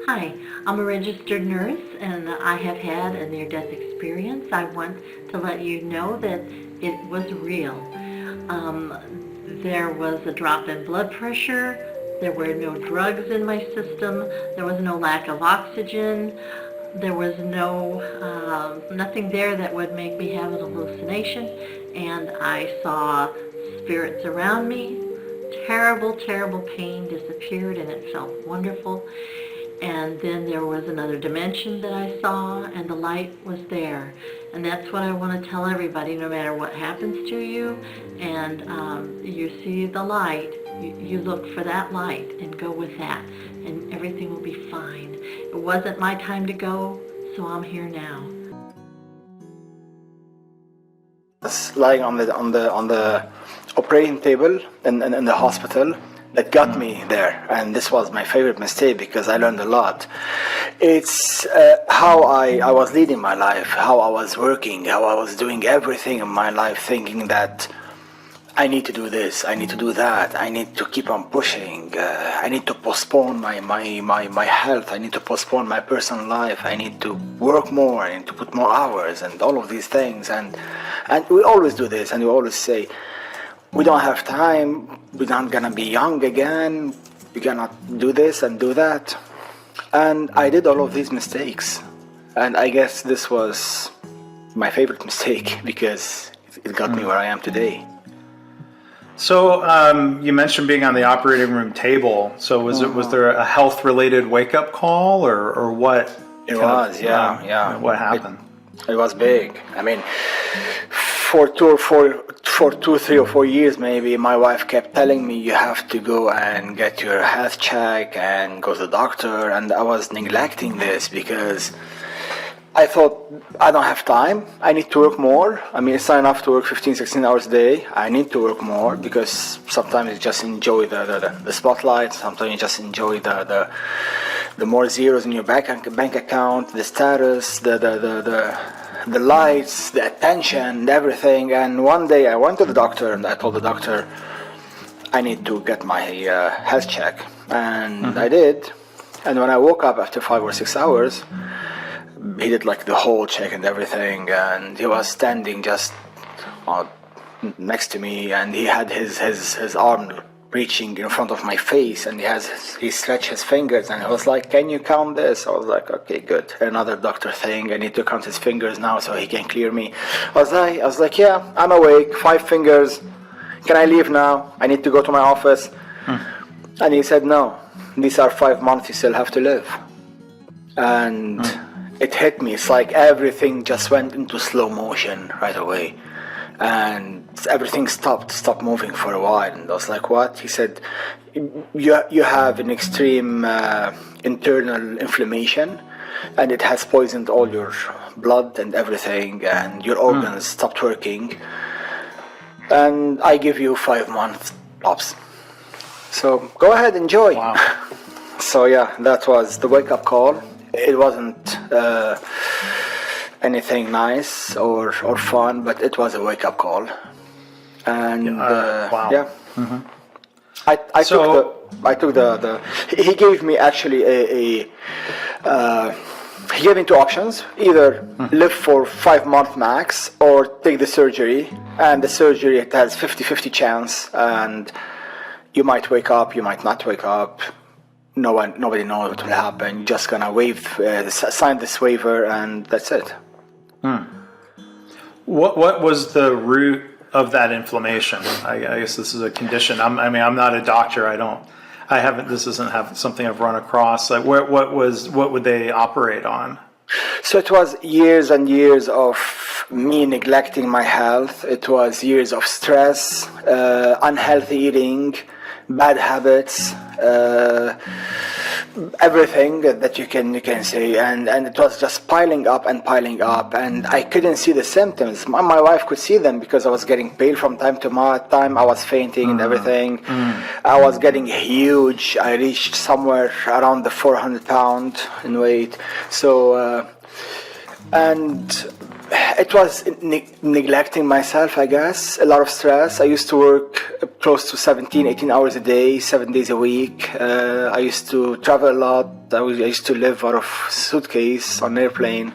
Hi, I'm a registered nurse and I have had a near-death experience. I want to let you know that it was real. There was a drop in blood pressure, there were no drugs in my system, there was no lack of oxygen, there was nothing there that would make me have an hallucination, and I saw spirits around me. Terrible, terrible pain disappeared and it felt wonderful. And then there was another dimension that I saw, and the light was there. And that's what I want to tell everybody, no matter what happens to you, and you see the light, you look for that light and go with that, and everything will be fine. It wasn't my time to go, so I'm here now. Lying on the operating table in the hospital, that got me there, and this was my favorite mistake because I learned a lot. It's how I was leading my life, how I was working, how I was doing everything in my life, thinking that I need to do this, I need to do that, I need to keep on pushing, I need to postpone my health, I need to postpone my personal life, I need to work more, I need to put more hours, and all of these things, and we always do this, and we always say, we don't have time, we're not gonna be young again, we cannot do this and do that. And I did all of these mistakes. And I guess this was my favorite mistake because it got me where I am today. So you mentioned being on the operating room table. So was there a health-related wake-up call or what? It was, yeah. What happened? It was big. I mean, for 2, 3 or 4 years maybe, my wife kept telling me you have to go and get your health check and go to the doctor, and I was neglecting this because I thought I don't have time, I need to work more. I mean, it's not enough to work 15-16 hours a day. I need to work more because sometimes you just enjoy the spotlight, sometimes you just enjoy the more zeros in your bank account, the status, the lights, the attention, everything. And one day I went to the doctor and I told the doctor I need to get my health check, and I did. And when I woke up after 5 or 6 hours, he did like the whole check and everything, and he was standing just next to me, and he had his arm reaching in front of my face, and he stretched his fingers, and I was like, can you count this? I was like, okay, good. Another doctor thing, I need to count his fingers now so he can clear me. I was like, yeah, I'm awake, 5 fingers. Can I leave now? I need to go to my office. And he said, no, these are 5 months you still have to live. And it hit me. It's like everything just went into slow motion right away. And everything stopped moving for a while, and I was like, what? He said, you have an extreme internal inflammation, and it has poisoned all your blood and everything, and your organs stopped working, and I give you 5 months tops, so go ahead, enjoy. Wow. So yeah, that was the wake-up call. It wasn't anything nice or fun, but it was a wake-up call. And wow. Yeah, I took the he gave me actually he gave me 2 options: either live for 5 months max or take the surgery. And the surgery, it has 50-50 chance, and you might wake up, you might not wake up. Nobody knows what will happen. You're just gonna sign this waiver, and that's it. What was the root of that inflammation? I guess this is a condition. I'm not a doctor. This isn't something I've run across. Like what would they operate on? So it was years and years of me neglecting my health. It was years of stress, unhealthy eating, bad habits, everything that you can say, and it was just piling up, and I couldn't see the symptoms. My wife could see them because I was getting pale from time to time. I was fainting and everything. I was getting huge. I reached somewhere around the 400 pound in weight. So and it was neglecting myself, I guess. A lot of stress. I used to work close to 17, 18 hours a day, 7 days a week. I used to travel a lot. I used to live out of suitcase on an airplane.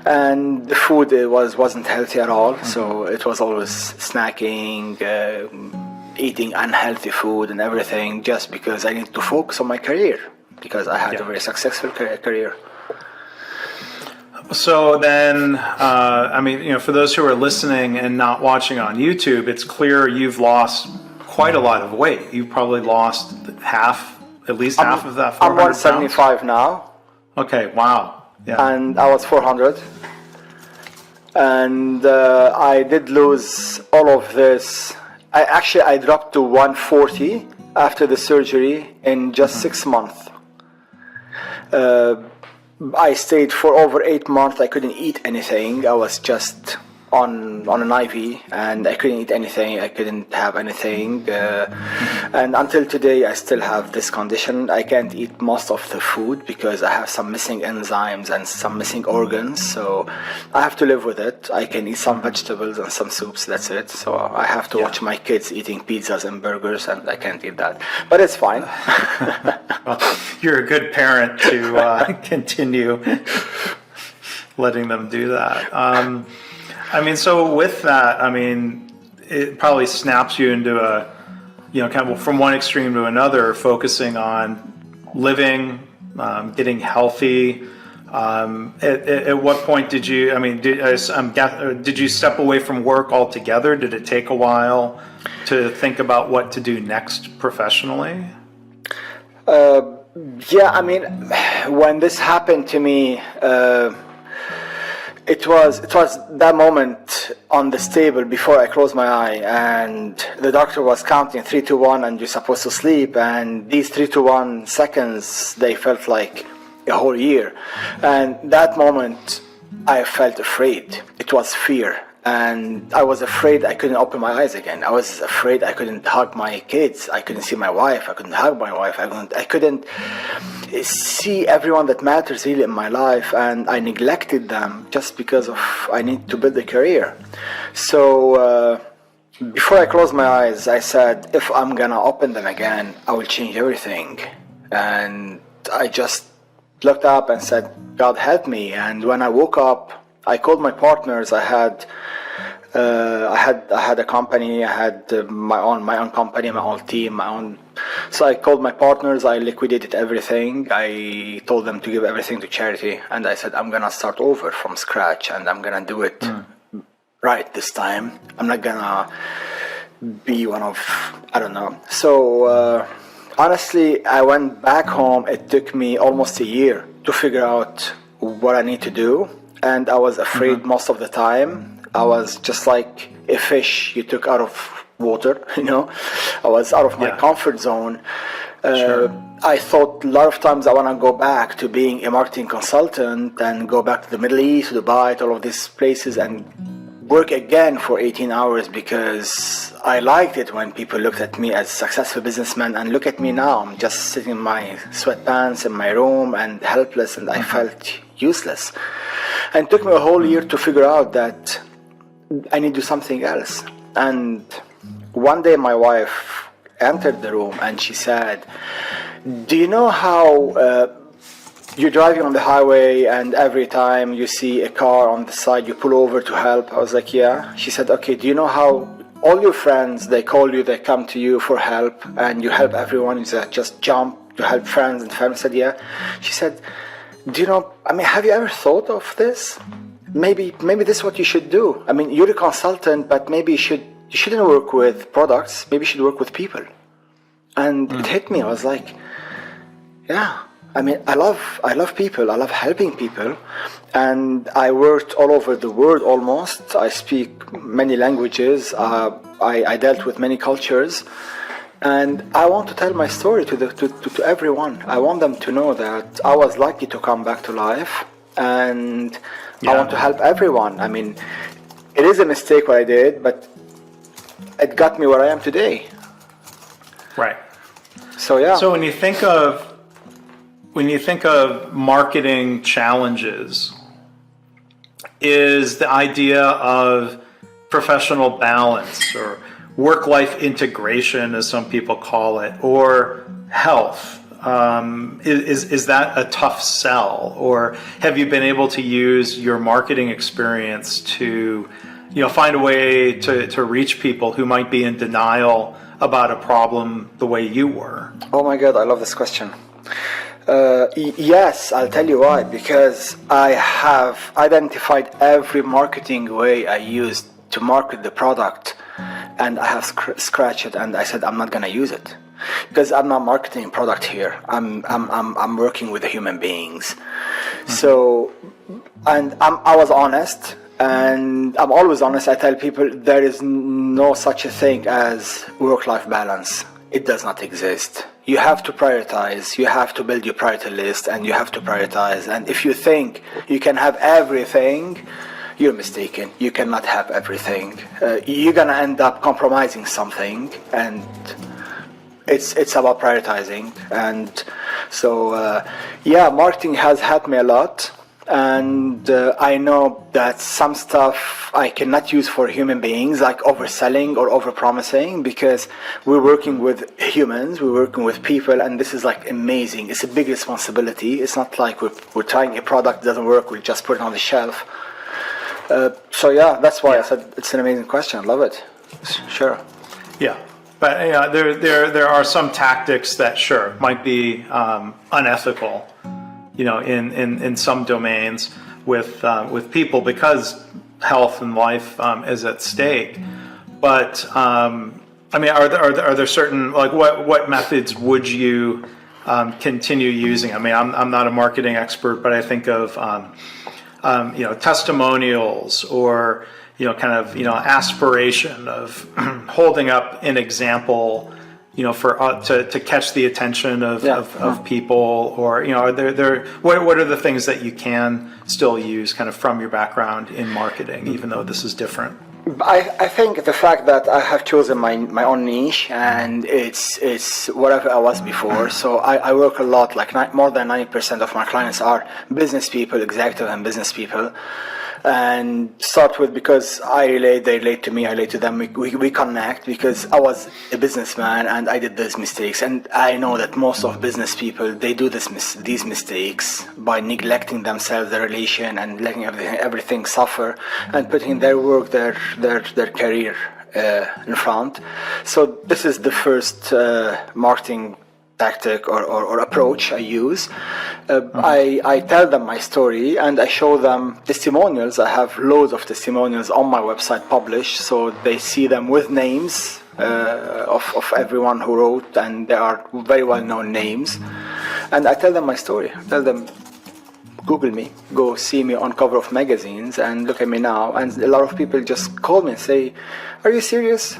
And the food wasn't healthy at all. So it was always snacking, eating unhealthy food and everything, just because I needed to focus on my career, because I had a very successful career. So then, I mean, you know, for those who are listening and not watching on YouTube, it's clear you've lost quite a lot of weight. You've probably lost at least half of that 400 I'm 175 now. Okay, wow. Yeah. And I was 400. And I did lose all of this. I dropped to 140 after the surgery in just 6 months. I stayed for over 8 months. I couldn't eat anything. I was just on an IV, and I couldn't eat anything. I couldn't have anything. And until today, I still have this condition. I can't eat most of the food because I have some missing enzymes and some missing organs. So I have to live with it. I can eat some vegetables and some soups. That's it. So I have to watch my kids eating pizzas and burgers, and I can't eat that. But it's fine. Well, you're a good parent to continue letting them do that. I mean, so with that, I mean, it probably snaps you into a, you know, kind of from one extreme to another, focusing on living, getting healthy. At what point did you, I mean, did you step away from work altogether? Did it take a while to think about what to do next professionally? Yeah, I mean, when this happened to me, it was that moment on the table before I closed my eye, and the doctor was counting 3, 2, 1, and you're supposed to sleep. And these 3, 2, 1 seconds, they felt like a whole year. And that moment, I felt afraid. It was fear. And I was afraid I couldn't open my eyes again. I was afraid I couldn't hug my kids. I couldn't see my wife. I couldn't hug my wife. I couldn't see everyone that matters really in my life. And I neglected them just because of I need to build a career. So before I closed my eyes, I said, if I'm gonna open them again, I will change everything. And I just looked up and said, God help me. And when I woke up, I called my partners. I had a company. I had my own company, my own team, my own. So I called my partners. I liquidated everything. I told them to give everything to charity, and I said I'm gonna start over from scratch, and I'm gonna do it right this time. I'm not gonna be one of, I don't know. So honestly, I went back home. It took me almost a year to figure out what I need to do. And I was afraid most of the time. I was just like a fish you took out of water, you know. I was out of my comfort zone. I thought a lot of times I want to go back to being a marketing consultant and go back to the Middle East, to Dubai, to all of these places, and work again for 18 hours because I liked it when people looked at me as a successful businessman. And look at me now. I'm just sitting in my sweatpants in my room and helpless, and I felt useless. And it took me a whole year to figure out that I need to do something else. And one day my wife entered the room and she said, do you know how you're driving on the highway and every time you see a car on the side you pull over to help? I was like, yeah. She said, okay, do you know how all your friends, they call you, they come to you for help and you help everyone, you just jump to help friends and family? I said, yeah. She said, do you know, I mean, have you ever thought of this? Maybe this is what you should do. I mean, you're a consultant, but maybe you shouldn't work with products. Maybe you should work with people. And it hit me. I was like, yeah. I mean, I love people. I love helping people. And I worked all over the world almost. I speak many languages. I dealt with many cultures. And I want to tell my story to everyone. I want them to know that I was lucky to come back to life, and I want to help everyone. I mean, it is a mistake what I did, but it got me where I am today. Right. So yeah. So when you think of marketing challenges, is the idea of professional balance or work-life integration, as some people call it, or health. Is that a tough sell, or have you been able to use your marketing experience to, find a way to reach people who might be in denial about a problem the way you were? Oh my God, I love this question. Yes, I'll tell you why. Because I have identified every marketing way I used to market the product, and I have scratched it, and I said I'm not gonna use it. Because I'm not marketing a product here. I'm working with human beings. So, and I was honest, and I'm always honest. I tell people there is no such a thing as work-life balance. It does not exist. You have to prioritize. You have to build your priority list, and you have to prioritize. And if you think you can have everything, you're mistaken. You cannot have everything. You're gonna end up compromising something, and it's about prioritizing. And so marketing has helped me a lot, and I know that some stuff I cannot use for human beings, like overselling or overpromising, because we're working with humans, we're working with people, and this is like amazing. It's a big responsibility. It's not like we're trying a product, doesn't work, we just put it on the shelf. So that's why I said it's an amazing question. I love it. Sure. Yeah. But there are some tactics that sure might be unethical, in some domains with people, because health and life is at stake. But are there certain, like, what methods would you continue using? I'm not a marketing expert, but I think of testimonials, or aspiration of holding up an example, to catch the attention of people, or what are the things that you can still use kind of from your background in marketing, even though this is different? I think the fact that I have chosen my own niche, and it's whatever I was before. So I work a lot, like more than 90% of my clients are business people, executive and business people. And start with, because I relate, they relate to me, I relate to them, we connect, because I was a businessman and I did these mistakes, and I know that most of business people, they do these mistakes by neglecting themselves, their relation, and letting everything suffer, and putting their work, their career in front. So this is the first marketing tactic or approach I use. I tell them my story, and I show them testimonials. I have loads of testimonials on my website published, so they see them with names of everyone who wrote, and they are very well-known names. And I tell them my story. I tell them, Google me, go see me on cover of magazines, and look at me now. And a lot of people just call me and say, are you serious?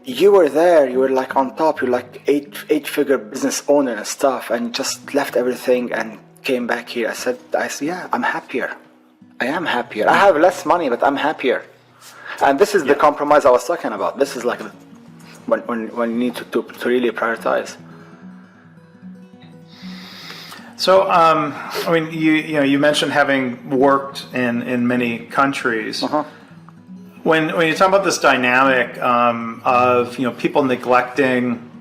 You were there, you were like on top, you're like eight-figure business owner and stuff, and just left everything and came back here. I said, yeah, I'm happier. I am happier. I have less money, but I'm happier. And this is the compromise I was talking about. This is like when you need to really prioritize. So, you mentioned having worked in many countries. When you talk about this dynamic of people neglecting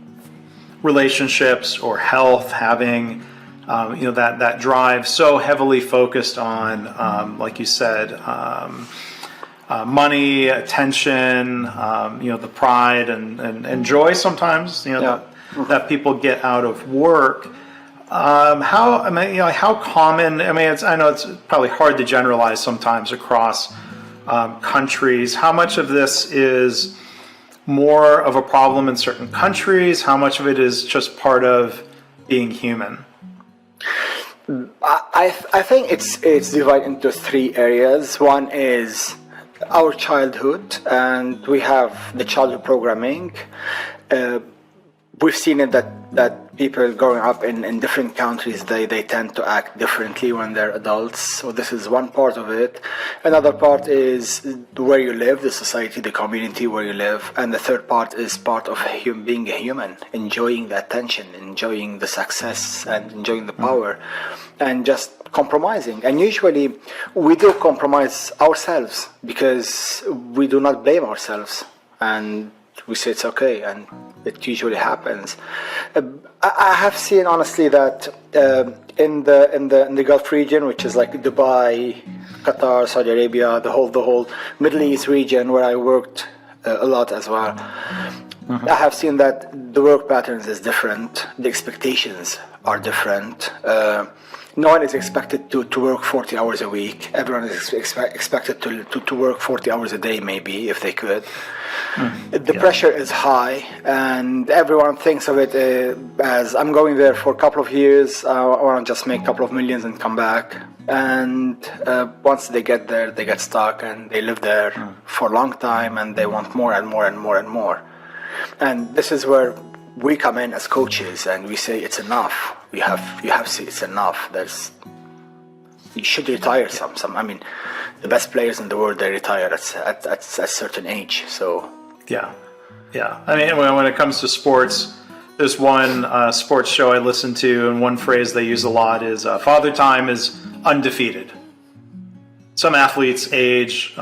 relationships or health, having that drive so heavily focused on, like you said, money, attention, the pride and joy sometimes, that people get out of work. How common? I know it's probably hard to generalize sometimes across countries. How much of this is more of a problem in certain countries? How much of it is just part of being human? I think it's divided into three areas. One is our childhood, and we have the childhood programming. We've seen it that people growing up in different countries, they tend to act differently when they're adults. So this is one part of it. Another part is where you live, the society, the community where you live. And the third part is part of being a human, enjoying the attention, enjoying the success, and enjoying the power, and just compromising. And usually we do compromise ourselves because we do not blame ourselves. And we say it's okay, and it usually happens. I have seen honestly that in the Gulf region, which is like Dubai, Qatar, Saudi Arabia, the whole Middle East region where I worked a lot as well. I have seen that the work patterns is different, the expectations are different. No one is expected to work 40 hours a week. Everyone is expected to work 40 hours a day, maybe, if they could. The pressure is high, and everyone thinks of it as, I'm going there for a couple of years, I want to just make a couple of millions and come back. And once they get there, they get stuck, and they live there for a long time, and they want more and more and more and more. And this is where we come in as coaches, and we say it's enough. You have to say it's enough. You should retire some. I mean, the best players in the world, they retire at a certain age. So yeah. I mean, when it comes to sports, there's one sports show I listen to, and one phrase they use a lot is "Father Time is undefeated." Some athletes age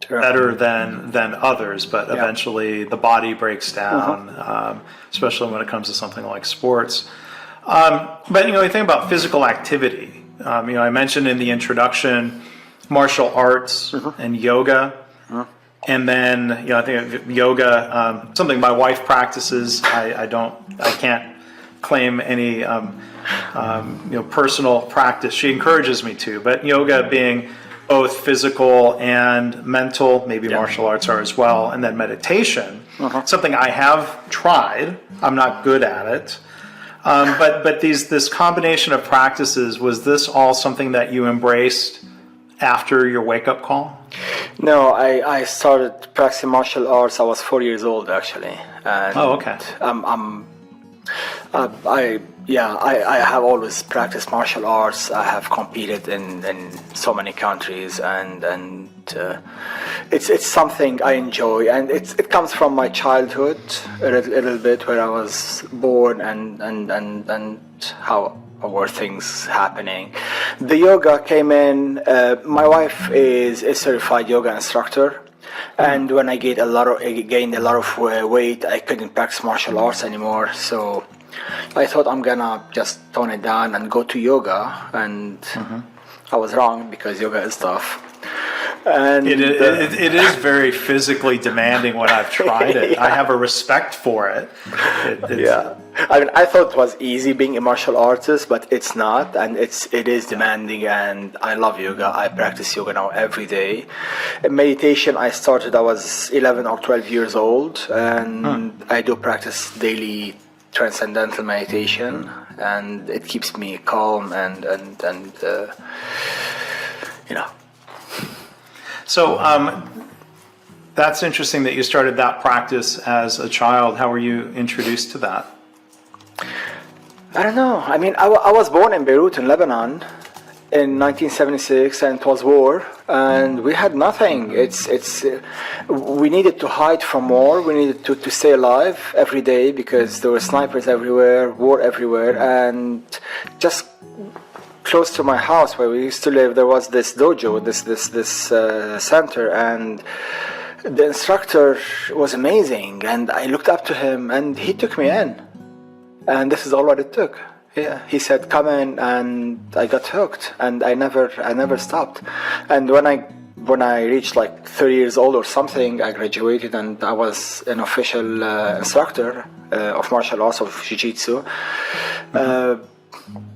better than others, but eventually the body breaks down, especially when it comes to something like sports. But you think about physical activity. I mentioned in the introduction martial arts and yoga, and then I think of yoga, something my wife practices. I can't claim any personal practice. She encourages me to, but yoga being both physical and mental, maybe martial arts are as well, and then meditation, something I have tried. I'm not good at it. But this combination of practices, was this all something that you embraced after your wake-up call? No, I started practicing martial arts. I was 4 years old, actually. And okay. I have always practiced martial arts. I have competed in so many countries, and it's something I enjoy, and it comes from my childhood a little bit, where I was born and how were things happening. The yoga came in. My wife is a certified yoga instructor. And when I gained a lot of weight, I couldn't practice martial arts anymore. So I thought I'm gonna just tone it down and go to yoga. And I was wrong, because yoga is tough. And it is very physically demanding when I've tried it. I have a respect for it. I mean, I thought it was easy being a martial artist, but it's not, and it is demanding. And I love yoga. I practice yoga now every day. Meditation, I started, I was 11 or 12 years old, and I do practice daily transcendental meditation, and it keeps me calm and So that's interesting that you started that practice as a child. How were you introduced to that? I don't know. I mean, I was born in Beirut, in Lebanon, in 1976, and it was war, and we had nothing. We needed to hide from war. We needed to stay alive every day, because there were snipers everywhere, war everywhere, and just close to my house where we used to live, there was this dojo, this center, and the instructor was amazing, and I looked up to him, and he took me in, and this is all what it took. He said, come in, and I got hooked, and I never stopped. And when I reached like 30 years old or something, I graduated, and I was an official instructor of martial arts, of jiu-jitsu.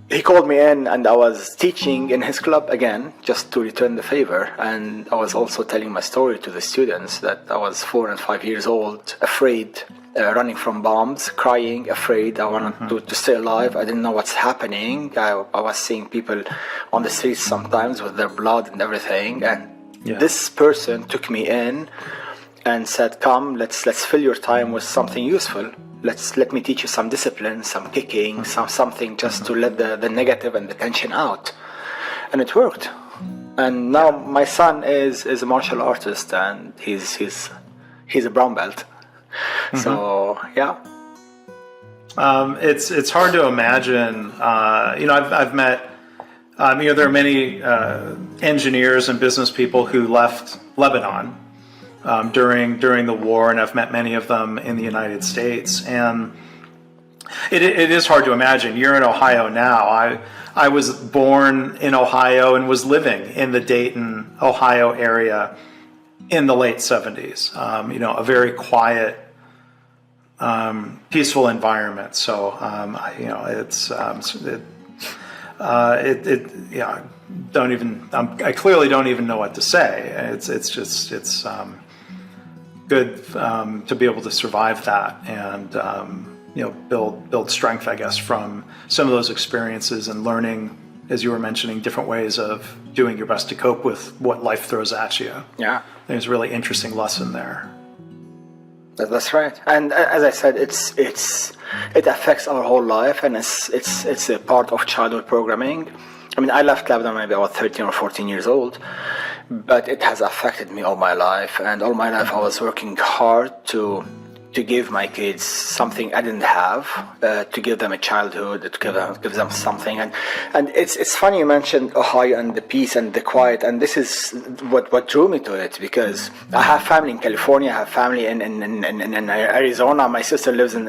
He called me in, and I was teaching in his club again, just to return the favor. And I was also telling my story to the students, that I was 4 and 5 years old, afraid, running from bombs, crying, afraid. I wanted to stay alive. I didn't know what's happening. I was seeing people on the streets sometimes with their blood and everything. And this person took me in and said, come, let's fill your time with something useful. let me teach you some discipline, some kicking, something just to let the negative and the tension out. And it worked. And now my son is a martial artist, and he's a brown belt. So yeah. It's hard to imagine. I've met. There are many engineers and business people who left Lebanon during the war, and I've met many of them in the United States. And it is hard to imagine. You're in Ohio now. I was born in Ohio and was living in the Dayton, Ohio area in the late 70s. A very quiet, peaceful environment. So, I clearly don't even know what to say. It's good to be able to survive that and build strength, I guess, from some of those experiences and learning, as you were mentioning, different ways of doing your best to cope with what life throws at you. Yeah, there's a really interesting lesson there. That's right. And as I said, it affects our whole life, and it's a part of childhood programming. I mean, I left Lebanon maybe about 13 or 14 years old, but it has affected me all my life. And all my life I was working hard to give my kids something I didn't have, to give them a childhood, to give them something. And it's funny you mentioned Ohio and the peace and the quiet, and this is what drew me to it, because I have family in California, I have family in Arizona, my sister lives in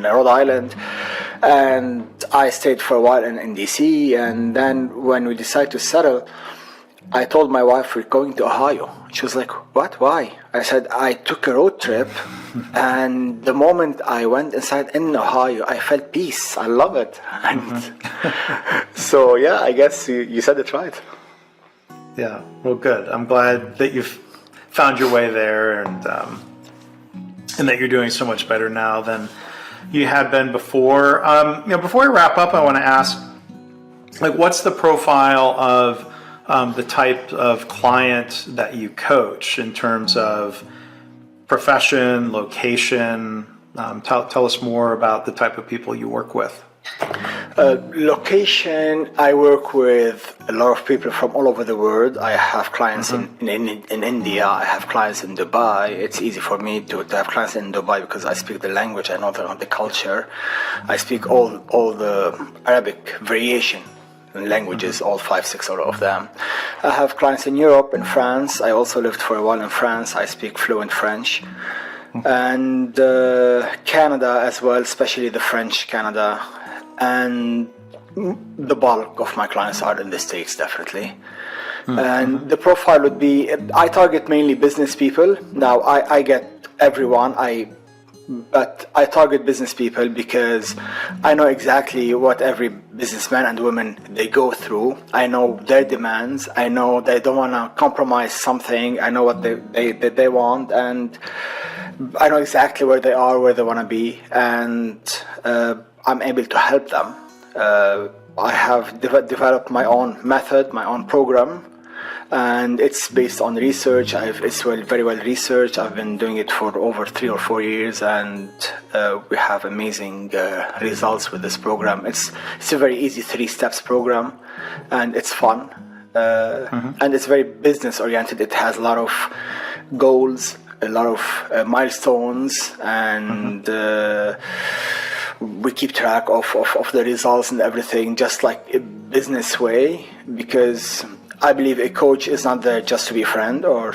Rhode Island, and I stayed for a while in DC, and then when we decided to settle, I told my wife we're going to Ohio. She was like, what? Why? I said, I took a road trip, and the moment I went inside in Ohio, I felt peace. I love it. And so, yeah, I guess you said it right. Yeah, well, good. I'm glad that you've found your way there, and that you're doing so much better now than you had been before. Before we wrap up, I want to ask, what's the profile of the type of client that you coach in terms of profession, location? Tell us more about the type of people you work with. Location, I work with a lot of people from all over the world. I have clients in India, I have clients in Dubai. It's easy for me to have clients in Dubai because I speak the language, I know the culture. I speak all the Arabic variation languages, all 5, 6 of them. I have clients in Europe, in France. I also lived for a while in France. I speak fluent French. And Canada as well, especially the French Canada. And the bulk of my clients are in the States, definitely. And the profile would be, I target mainly business people. Now, I get everyone. But I target business people because I know exactly what every businessman and woman they go through. I know their demands. I know they don't want to compromise something. I know what they want, and I know exactly where they are, where they want to be, and I'm able to help them. I have developed my own method, my own program, and it's based on research. It's very well researched. I've been doing it for over 3 or 4 years, and we have amazing results with this program. It's a very easy 3 steps program, and it's fun, and it's very business oriented. It has a lot of goals, a lot of milestones, and we keep track of the results and everything, just like a business way, because I believe a coach is not there just to be a friend or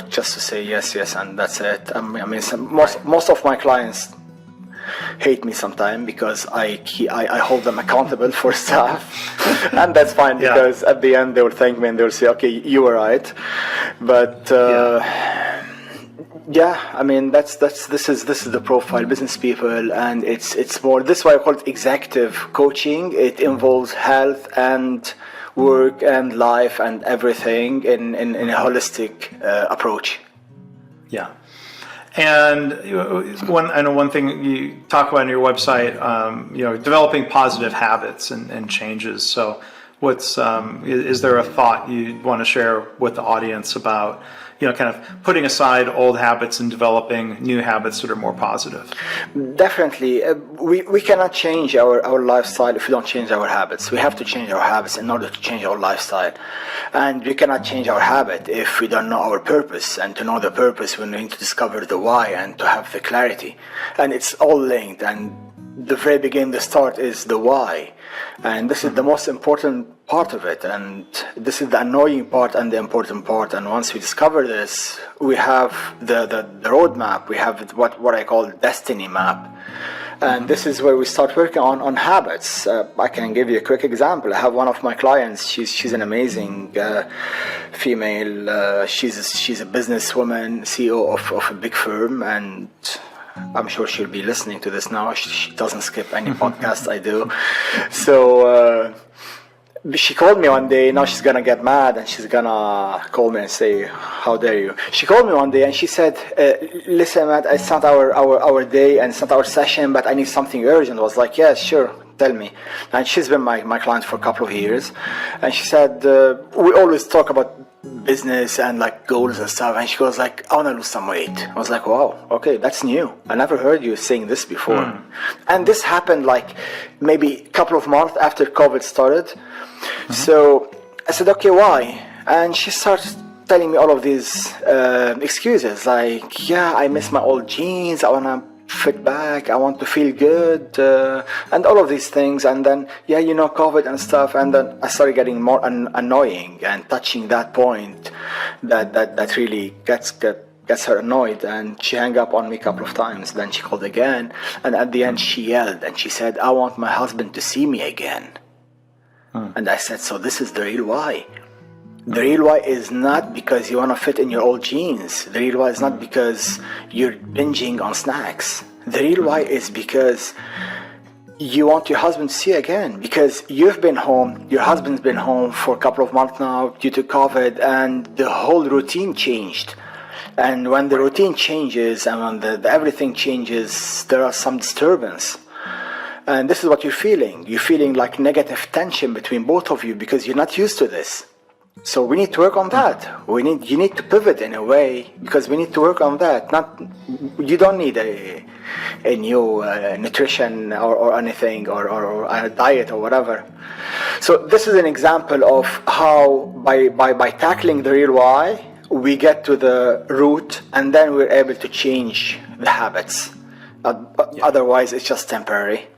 just to say yes, and that's it. I mean, most of my clients hate me sometimes because I hold them accountable for stuff, and that's fine, because at the end they will thank me and they will say, okay, you were right. But I mean, this is the profile, business people, and it's more, this is why I call it executive coaching. It involves health and work and life and everything in a holistic approach. Yeah. And I know one thing you talk about on your website, developing positive habits and changes. So what's, is there a thought you want to share with the audience about, kind of putting aside old habits and developing new habits that are more positive. Definitely. We cannot change our lifestyle if we don't change our habits. We have to change our habits in order to change our lifestyle. And we cannot change our habit if we don't know our purpose. And to know the purpose, we need to discover the why and to have the clarity. And it's all linked. And the very beginning, the start is the why. And this is the most important part of it. And this is the annoying part and the important part. And once we discover this, we have the roadmap. We have what I call destiny map. And this is where we start working on habits. I can give you a quick example. I have one of my clients. She's an amazing female. She's a businesswoman, CEO of a big firm, and I'm sure she'll be listening to this now. She doesn't skip any podcast I do. So she called me one day. Now she's gonna get mad and she's gonna call me and say, "How dare you?" She called me one day and she said, "Listen, Matt, it's not our day and it's not our session, but I need something urgent." I was like, "Yeah, sure, tell me." And she's been my client for a couple of years. And she said, "We always talk about business and like goals and stuff." And she goes like, "I want to lose some weight." I was like, "Wow, okay, that's new. I never heard you saying this before." And this happened like maybe a couple of months after COVID started. So I said, "Okay, why?" And she starts telling me all of these excuses like, "Yeah, I miss my old jeans. I want to fit back. I want to feel good," and all of these things. And then, yeah, COVID and stuff. And then I started getting more annoying and touching that point that really gets her annoyed. And she hung up on me a couple of times. Then she called again. And at the end, she yelled and she said, "I want my husband to see me again." And I said, "So this is the real why. The real why is not because you want to fit in your old jeans. The real why is not because you're binging on snacks. The real why is because you want your husband to see you again. Because you've been home, your husband's been home for a couple of months now due to COVID, and the whole routine changed. And when the routine changes and when the everything changes, there are some disturbance. And this is what you're feeling. You're feeling like negative tension between both of you because you're not used to this. So we need to work on that. You need to pivot in a way because we need to work on that. You don't need a new nutrition or anything or a diet or whatever. So this is an example of how by tackling the real why, we get to the root and then we're able to change the habits. Otherwise, it's just temporary.